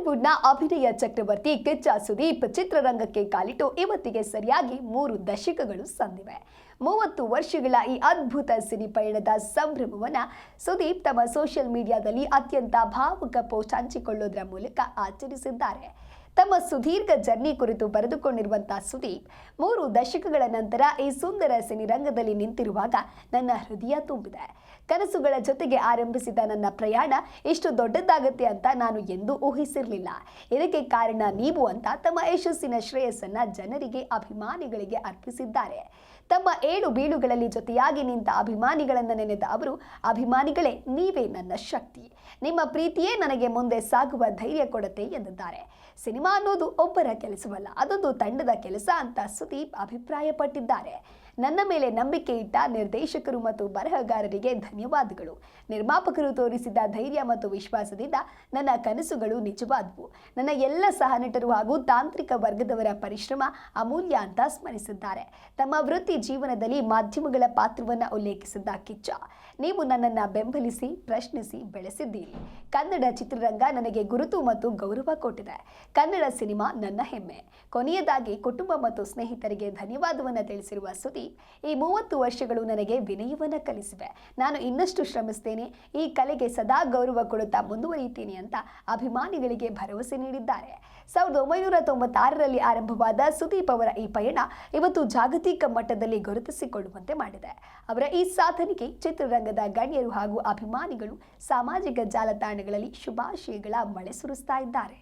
ಬಾಲಿವುಡ್ನ ಅಭಿನಯ ಚಕ್ರವರ್ತಿ ಕಿಚ್ಚ ಸುದೀಪ್ ಚಿತ್ರರಂಗಕ್ಕೆ ಕಾಲಿಟ್ಟು ಇವತ್ತಿಗೆ ಸರಿಯಾಗಿ 3 ದಶಕಗಳು ಸಂದಿವೆ. 30 ವರ್ಷಗಳ ಈ ಅದ್ಭುತ ಸಿನಿ ಪಯಣದ ಸಂಭ್ರಮವನ್ನು ಸುದೀಪ್ ತಮ್ಮ ಸೋಷಿಯಲ್ ಮೀಡಿಯಾದಲ್ಲಿ ಅತ್ಯಂತ ಭಾವುಕ ಪೋಸ್ಟ್ ಹಂಚಿಕೊಳ್ಳುವುದರ ಮೂಲಕ ಆಚರಿಸಿದ್ದಾರೆ. ತಮ್ಮ ಸುದೀರ್ಘ ಜರ್ನಿ ಕುರಿತು ಬರೆದುಕೊಂಡಿರುವಂತಹ ಸುದೀಪ್ 3 ದಶಕಗಳ ನಂತರ ಈ ಸುಂದರ ಸಿನಿರಂಗದಲ್ಲಿ ನಿಂತಿರುವಾಗ ನನ್ನ ಹೃದಯ ತುಂಬಿದೆ. ಕನಸುಗಳ ಜೊತೆಗೆ ಆರಂಭಿಸಿದ ನನ್ನ ಪ್ರಯಾಣ ಇಷ್ಟು ದೊಡ್ಡದಾಗುತ್ತೆ ಅಂತ ನಾನು ಎಂದೂ ಊಹಿಸಿರಲಿಲ್ಲ. ಇದಕ್ಕೆ ಕಾರಣ ನೀವು ಅಂತ ತಮ್ಮ ಯಶಸ್ಸಿನ ಶ್ರೇಯಸ್ಸನ್ನ ಜನರಿಗೆ, ಅಭಿಮಾನಿಗಳಿಗೆ ಅರ್ಪಿಸಿದ್ದಾರೆ. ತಮ್ಮ 7 ಬೀಳುಗಳಲ್ಲಿ ಜೊತೆಯಾಗಿ ನಿಂತ ಅಭಿಮಾನಿಗಳನ್ನು ನೆನೆದ ಅವರು, ಅಭಿಮಾನಿಗಳೇ ನೀವೇ ನನ್ನ ಶಕ್ತಿ, ನಿಮ್ಮ ಪ್ರೀತಿಯೇ ನನಗೆ ಮುಂದೆ ಸಾಗುವ ಧೈರ್ಯ ಕೊಡುತ್ತೆ ಎಂದಿದ್ದಾರೆ. ಸಿನಿಮಾ ಅನ್ನೋದು ಒಬ್ಬರ ಕೆಲಸವಲ್ಲ, ಅದೊಂದು ತಂಡದ ಕೆಲಸ ಅಂತ ಸುದೀಪ್ ಅಭಿಪ್ರಾಯಪಟ್ಟಿದ್ದಾರೆ. ನನ್ನ ಮೇಲೆ ನಂಬಿಕೆ ಇಟ್ಟ ನಿರ್ದೇಶಕರು ಮತ್ತು ಬರಹಗಾರರಿಗೆ ಧನ್ಯವಾದಗಳು. ನಿರ್ಮಾಪಕರು ತೋರಿಸಿದ ಧೈರ್ಯ ಮತ್ತು ವಿಶ್ವಾಸದಿಂದ ನನ್ನ ಕನಸುಗಳು ನಿಜವಾದವು. ನನ್ನ ಎಲ್ಲ ಸಹನಟರು ಹಾಗೂ ತಾಂತ್ರಿಕ ವರ್ಗದವರ ಪರಿಶ್ರಮ ಅಮೂಲ್ಯ ಅಂತ ಸ್ಮರಿಸಿದ್ದಾರೆ. ತಮ್ಮ ವೃತ್ತಿ ಜೀವನದಲ್ಲಿ ಮಾಧ್ಯಮಗಳ ಪಾತ್ರವನ್ನು ಉಲ್ಲೇಖಿಸಿದ್ದ ಕಿಚ್ಚ, ನೀವು ನನ್ನನ್ನು ಬೆಂಬಲಿಸಿ, ಪ್ರಶ್ನಿಸಿ, ಬೆಳೆಸಿದ್ದೀರಿ. ಕನ್ನಡ ಚಿತ್ರರಂಗ ನನಗೆ ಗುರುತು ಮತ್ತು ಗೌರವ ಕೊಟ್ಟಿದೆ. ಕನ್ನಡ ಸಿನಿಮಾ ನನ್ನ ಹೆಮ್ಮೆ. ಕೊನೆಯದಾಗಿ ಕುಟುಂಬ ಮತ್ತು ಸ್ನೇಹಿತರಿಗೆ ಧನ್ಯವಾದವನ್ನು ತಿಳಿಸಿರುವ ಸುದೀಪ್, ಈ 30 ವರ್ಷಗಳು ನನಗೆ ವಿನಯವನ್ನು ಕಲಿಸಿವೆ. ನಾನು ಇನ್ನಷ್ಟು ಶ್ರಮಿಸ್ತೇನೆ, ಈ ಕಲೆಗೆ ಸದಾ ಗೌರವ ಕೊಡುತ್ತಾ ಮುಂದುವರಿಯುತ್ತೇನೆ ಅಂತ ಅಭಿಮಾನಿಗಳಿಗೆ ಭರವಸೆ ನೀಡಿದ್ದಾರೆ. 1996ರಲ್ಲಿ ಆರಂಭವಾದ ಸುದೀಪ್ ಅವರ ಈ ಪಯಣ ಇವತ್ತು ಜಾಗತಿಕ ಮಟ್ಟದಲ್ಲಿ ಗುರುತಿಸಿಕೊಳ್ಳುವಂತೆ ಮಾಡಿದೆ. ಅವರ ಈ ಸಾಧನೆಗೆ ಚಿತ್ರರಂಗದ ಗಣ್ಯರು ಹಾಗೂ ಅಭಿಮಾನಿಗಳು ಸಾಮಾಜಿಕ ಜಾಲತಾಣಗಳಲ್ಲಿ ಶುಭಾಶಯಗಳ ಮಳೆ ಸುರಿಸ್ತಾ ಇದ್ದಾರೆ.